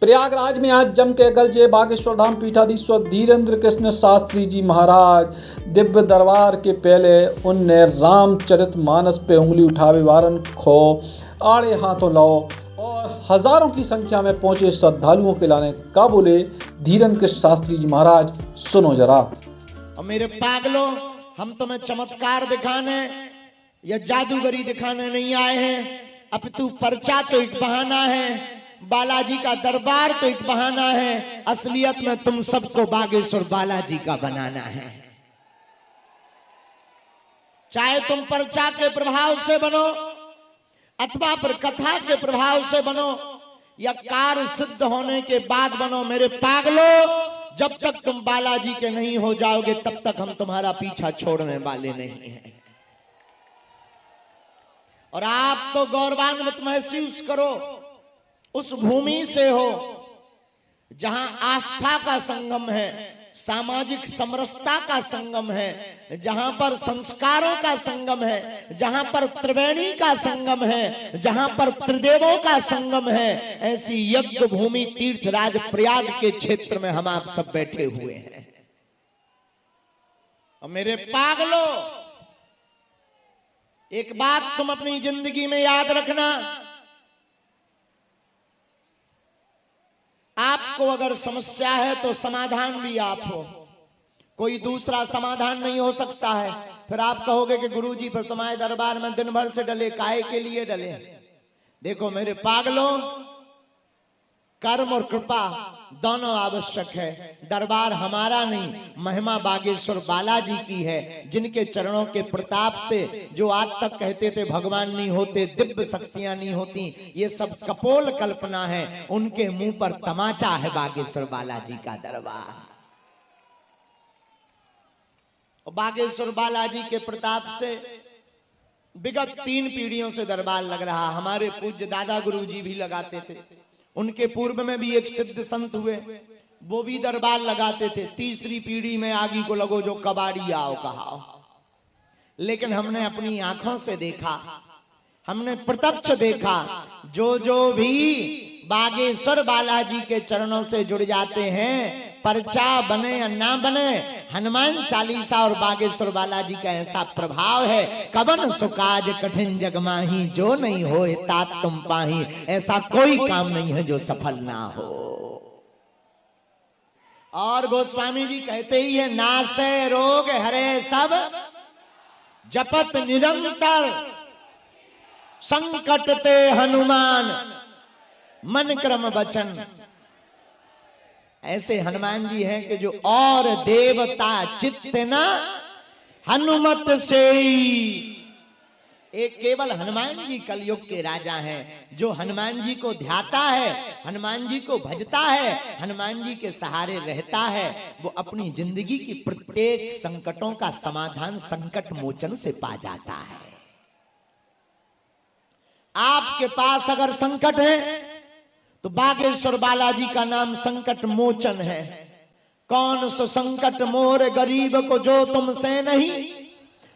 प्रयागराज में आज जम के गलजे बागेश्वर धाम पीठाधीश्वर धीरेन्द्र कृष्ण शास्त्री जी महाराज दिव्य दरबार के पहले उनने रामचरितमानस पे उंगली उठावे वारन खो आड़े हाथों लाओ और हजारों की संख्या में पहुंचे श्रद्धालुओं के लाने का बोले धीरेन्द्र कृष्ण शास्त्री जी महाराज। सुनो जरा। और मेरे पागलों, हम तुम्हें चमत्कार दिखाने या जादूगरी दिखाने नहीं आए हैं। अब तू पर्चा तो एक बहाना है, बालाजी का दरबार तो एक बहाना है, असलियत में तुम सबको बागेश्वर बालाजी का बनाना है। चाहे तुम पर्चा के प्रभाव से बनो अथवा पर कथा के प्रभाव से बनो या कार्य सिद्ध होने के बाद बनो, मेरे पागलों, जब तक तुम बालाजी के नहीं हो जाओगे तब तक हम तुम्हारा पीछा छोड़ने वाले नहीं हैं। और आप तो गौरवान्वित महसूस करो, उस भूमि से हो जहां आस्था का संगम है, सामाजिक समरसता का संगम है, जहां पर संस्कारों का संगम है, जहां पर त्रिवेणी का संगम है, जहां पर त्रिदेवों का संगम है। ऐसी यज्ञ भूमि तीर्थराज प्रयाग के क्षेत्र में हम आप सब बैठे हुए हैं। और मेरे पागलों, एक बात तुम अपनी जिंदगी में याद रखना, आपको अगर समस्या है तो समाधान भी आप हो, कोई दूसरा समाधान नहीं हो सकता है। फिर आप कहोगे कि गुरुजी फिर तुम्हारे दरबार में दिन भर से डले, काहे के लिए डले? देखो मेरे पागलों, कर्म और कृपा दोनों आवश्यक है। दरबार हमारा नहीं, महिमा बागेश्वर बालाजी की है, जिनके चरणों के प्रताप से जो आज तक कहते थे भगवान नहीं होते, दिव्य शक्तियां नहीं होती, ये सब कपोल कल्पना है। उनके मुंह पर तमाचा है बागेश्वर बालाजी का दरबार। और बागेश्वर बालाजी के प्रताप से विगत 3 पीढ़ियों से दरबार लग रहा। हमारे पूज्य दादा गुरुजी भी लगाते थे, उनके पूर्व में भी एक सिद्ध संत हुए, वो भी दरबार लगाते थे। तीसरी पीढ़ी में आगी को लगो जो कबाड़ी आओ कहाओ। लेकिन हमने अपनी आंखों से देखा, हमने प्रत्यक्ष देखा, जो भी बागेश्वर बालाजी के चरणों से जुड़ जाते हैं, पर्चा बने या ना बने, हनुमान चालीसा और बागेश्वर बालाजी का ऐसा प्रभाव है। कबन सुकाज कठिन जगमाही, जो नहीं हो तात तुम पाही। ऐसा कोई काम नहीं है जो सफल ना हो। और गोस्वामी जी कहते ही है, नासे रोग हरे सब जपत निरंतर, संकट ते हनुमान मन क्रम वचन। ऐसे हनुमान जी हैं कि जो और देवता चित्त न हनुमत से। एक केवल हनुमान जी कलयुग के राजा हैं, जो हनुमान जी को ध्याता है, हनुमान जी को भजता है, हनुमान जी के सहारे रहता है, वो अपनी जिंदगी की प्रत्येक संकटों का समाधान संकट मोचन से पा जाता है। आपके पास अगर संकट है तो बागेश्वर बालाजी का नाम संकट मोचन है। कौन सो संकट मोर गरीब को जो तुमसे नहीं,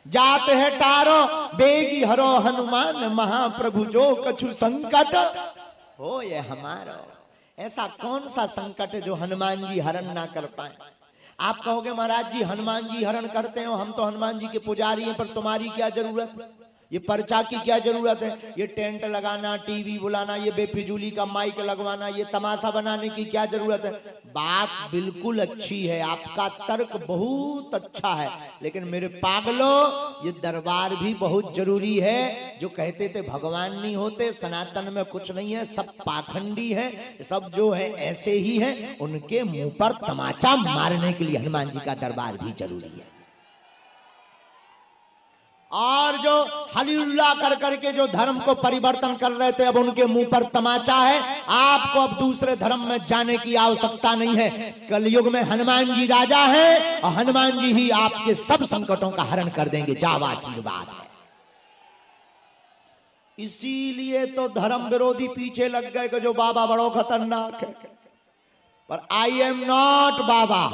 जात है टारो बेगी हरो हनुमान महाप्रभु, जो कछु संकट हो ये हमारो। ऐसा कौन सा संकट है जो हनुमान जी हरण ना कर पाए? आप कहोगे महाराज जी हनुमान जी हरण करते हो, हम तो हनुमान जी के पुजारी हैं, पर तुम्हारी क्या जरूरत? ये पर्चा की क्या जरूरत है? ये टेंट लगाना, टीवी बुलाना, ये बेफिजूली का माइक लगवाना, ये तमाशा बनाने की क्या जरूरत है? बात बिल्कुल अच्छी है, आपका तर्क बहुत अच्छा है, लेकिन मेरे पागलों, ये दरबार भी बहुत जरूरी है। जो कहते थे भगवान नहीं होते, सनातन में कुछ नहीं है, सब पाखंडी है, सब जो है ऐसे ही है, उनके मुंह पर तमाचा मारने के लिए हनुमान जी का दरबार भी जरूरी है। और जो हलीलुल्लाह कर करके जो धर्म को परिवर्तन कर रहे थे, अब उनके मुंह पर तमाचा है। आपको अब दूसरे धर्म में जाने की आवश्यकता नहीं है। कलयुग में हनुमान जी राजा हैं और हनुमान जी ही आपके सब संकटों का हरण कर देंगे। जाओ आशीर्वाद है। इसीलिए तो धर्म विरोधी पीछे लग गए कि जो बाबा बड़ो खतरनाक है। पर आई एम नॉट बाबा,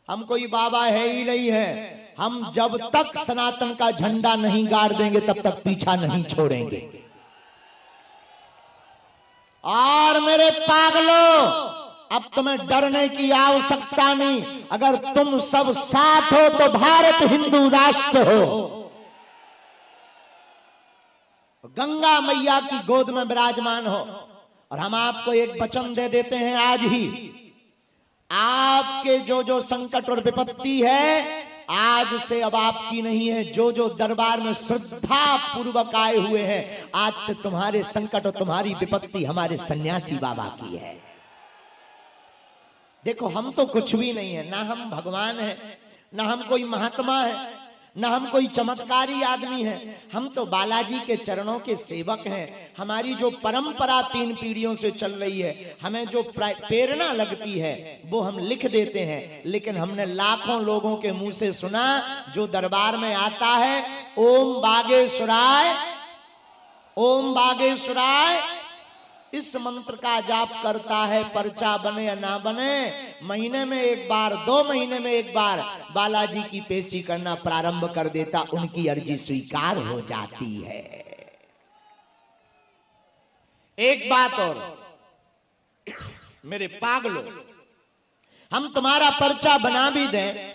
हम कोई बाबा है ही नहीं है। हम जब तक सनातन का झंडा नहीं गाड़ देंगे तब तक पीछा नहीं छोड़ेंगे। और मेरे पागलों, अब तुम्हें डरने की आवश्यकता नहीं। अगर तुम सब साथ हो तो भारत हिंदू राष्ट्र हो। गंगा मैया की गोद में विराजमान हो। और हम आपको एक वचन दे देते हैं आज ही, आपके जो जो संकट और विपत्ति है आज से अब आपकी नहीं है। जो जो दरबार में श्रद्धा पूर्वक आए हुए हैं, आज से तुम्हारे संकट और तुम्हारी विपत्ति हमारे सन्यासी बाबा की है। देखो, हम तो कुछ भी नहीं है, ना हम भगवान हैं, ना हम कोई महात्मा है, ना हम कोई चमत्कारी आदमी है। हम तो बालाजी के चरणों के सेवक हैं। हमारी जो परंपरा 3 पीढ़ियों से चल रही है, हमें जो प्रेरणा लगती है वो हम लिख देते हैं। लेकिन हमने लाखों लोगों के मुंह से सुना, जो दरबार में आता है ओम बागेश्वराय, ओम बागेश्वराय इस मंत्र का जाप करता है, पर्चा बने या ना बने, महीने में एक बार, 2 महीने में एक बार बालाजी की पेशी करना प्रारंभ कर देता, उनकी अर्जी स्वीकार हो जाती है। एक बात और, मेरे पागलों, हम तुम्हारा पर्चा बना भी दें,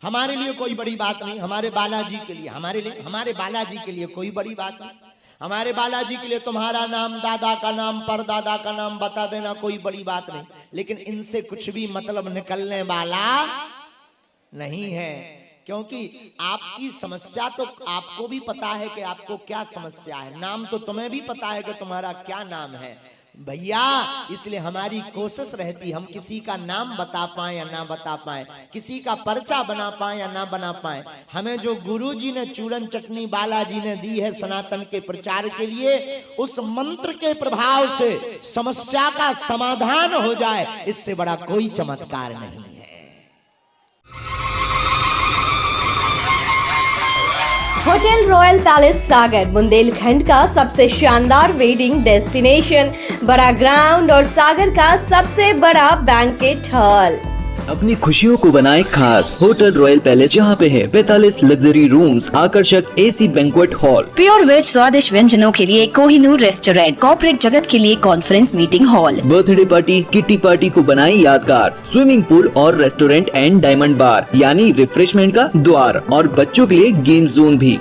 हमारे लिए कोई बड़ी बात नहीं। हमारे बालाजी के लिए, हमारे बालाजी के लिए कोई बड़ी बात नहीं। हमारे बालाजी के लिए तुम्हारा नाम, दादा का नाम, परदादा का नाम बता देना कोई बड़ी बात नहीं। लेकिन इनसे कुछ भी मतलब निकलने वाला नहीं है, क्योंकि आपकी समस्या तो आपको भी पता है कि आपको क्या समस्या है। नाम तो तुम्हें भी पता है कि तुम्हारा क्या नाम है भैया। इसलिए हमारी कोशिश रहती, हम किसी का नाम बता पाए या ना बता पाए, किसी का पर्चा बना पाए या ना बना पाए, हमें जो गुरुजी ने चूरन चटनी बालाजी ने दी है सनातन के प्रचार के लिए, उस मंत्र के प्रभाव से समस्या का समाधान हो जाए, इससे बड़ा कोई चमत्कार नहीं है। होटल रॉयल पैलेस सागर बुंदेलखंड का सबसे शानदार वेडिंग डेस्टिनेशन, बड़ा ग्राउंड और सागर का सबसे बड़ा बैंकेट हॉल। अपनी खुशियों को बनाए खास। होटल रॉयल पैलेस, जहाँ पे है 45 लग्जरी रूम्स, आकर्षक AC banquet hall, pure veg स्वादिष्ट व्यंजनों के लिए कोहिनूर रेस्टोरेंट, कॉर्पोरेट जगत के लिए conference meeting hall, birthday party, kitty party को बनाए यादगार, स्विमिंग पूल और रेस्टोरेंट एंड डायमंड बार यानी रिफ्रेशमेंट का द्वार, और बच्चों के लिए गेम जोन भी।